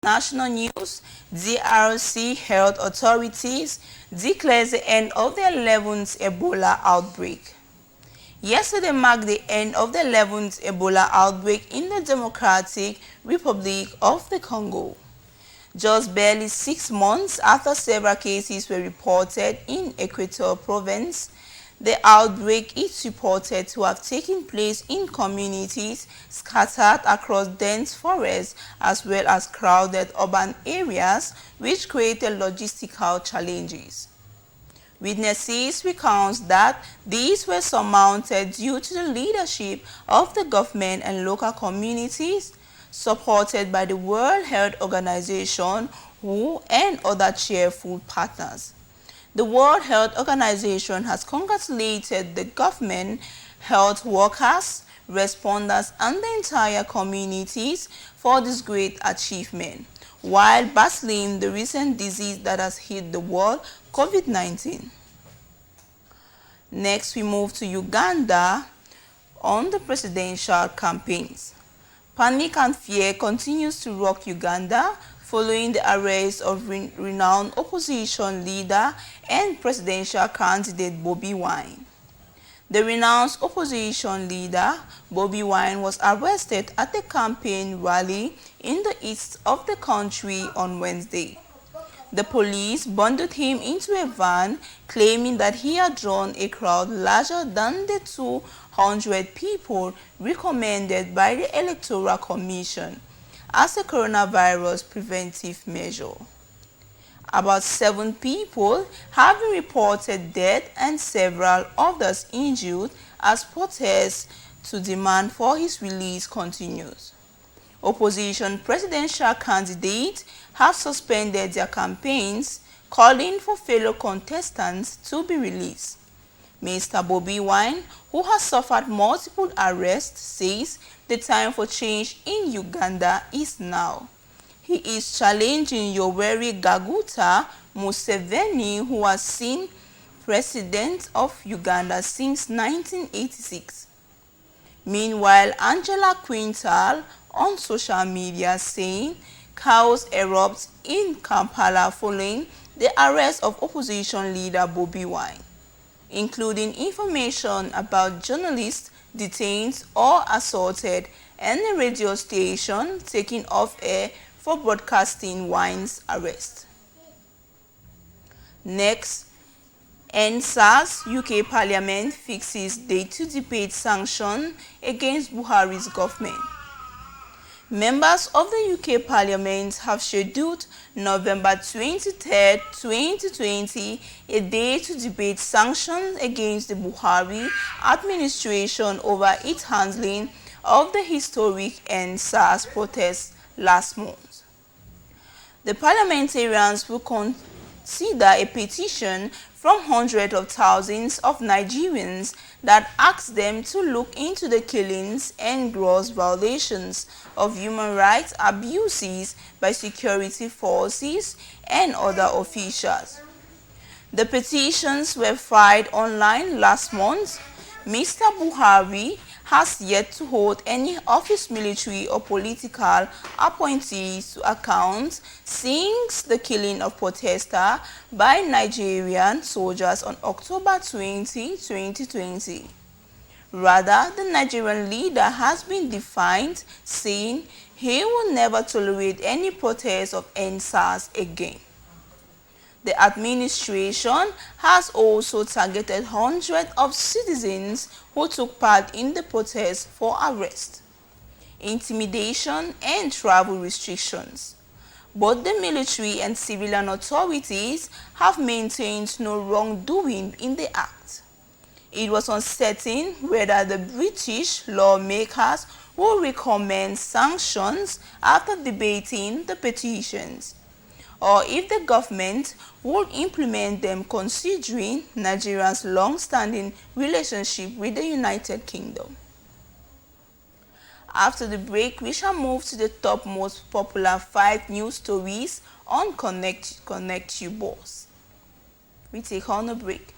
international news, DRC health authorities declares the end of the 11th Ebola outbreak. Yesterday marked the end of the 11th Ebola outbreak in the Democratic Republic of the Congo. Just barely 6 months after several cases were reported in Equator Province, the outbreak is reported to have taken place in communities scattered across dense forests as well as crowded urban areas, which created logistical challenges. Witnesses recount that these were surmounted due to the leadership of the government and local communities, supported by the World Health Organization WHO and other cheerful partners. The World Health Organization has congratulated the government, health workers, responders, and the entire communities for this great achievement, while battling the recent disease that has hit the world, COVID-19. Next, we move to Uganda on the presidential campaigns. Panic and fear continues to rock Uganda following the arrest of renowned opposition leader and presidential candidate Bobi Wine. The renowned opposition leader, Bobi Wine, was arrested at a campaign rally in the east of the country on Wednesday. The police bundled him into a van, claiming that he had drawn a crowd larger than the 200 people recommended by the Electoral Commission as a coronavirus preventive measure. About 7 people have been reported dead and several others injured as protests to demand for his release continues. Opposition presidential candidates have suspended their campaigns, calling for fellow contestants to be released. Mr. Bobi Wine, who has suffered multiple arrests, says the time for change in Uganda is now. He is challenging Yoweri Kaguta Museveni, who has been president of Uganda since 1986. Meanwhile, Angela Quintal on social media saying chaos erupts in Kampala following the arrest of opposition leader Bobi Wine, including information about journalists detained or assaulted and a radio station taken off air for broadcasting Wine's arrest. Next, NSAS UK Parliament fixes date to debate sanctions against Buhari's government. Members of the UK Parliament have scheduled November 23, 2020, a day to debate sanctions against the Buhari administration over its handling of the historic NSAS protests last month. The parliamentarians will consider a petition from hundreds of thousands of Nigerians that asks them to look into the killings and gross violations of human rights abuses by security forces and other officials. The petitions were filed online last month. Mr. Buhari has yet to hold any of his military or political appointees to account since the killing of protesters by Nigerian soldiers on October 20, 2020. Rather, the Nigerian leader has been defiant, saying he will never tolerate any protest of NSAS again. The administration has also targeted hundreds of citizens who took part in the protest for arrest, intimidation, and travel restrictions. Both the military and civilian authorities have maintained no wrongdoing in the act. It was uncertain whether the British lawmakers will recommend sanctions after debating the petitions, or if the government would implement them considering Nigeria's long-standing relationship with the United Kingdom. After the break, we shall move to the top most popular 5 news stories on Connect You Buzz. We take on a break.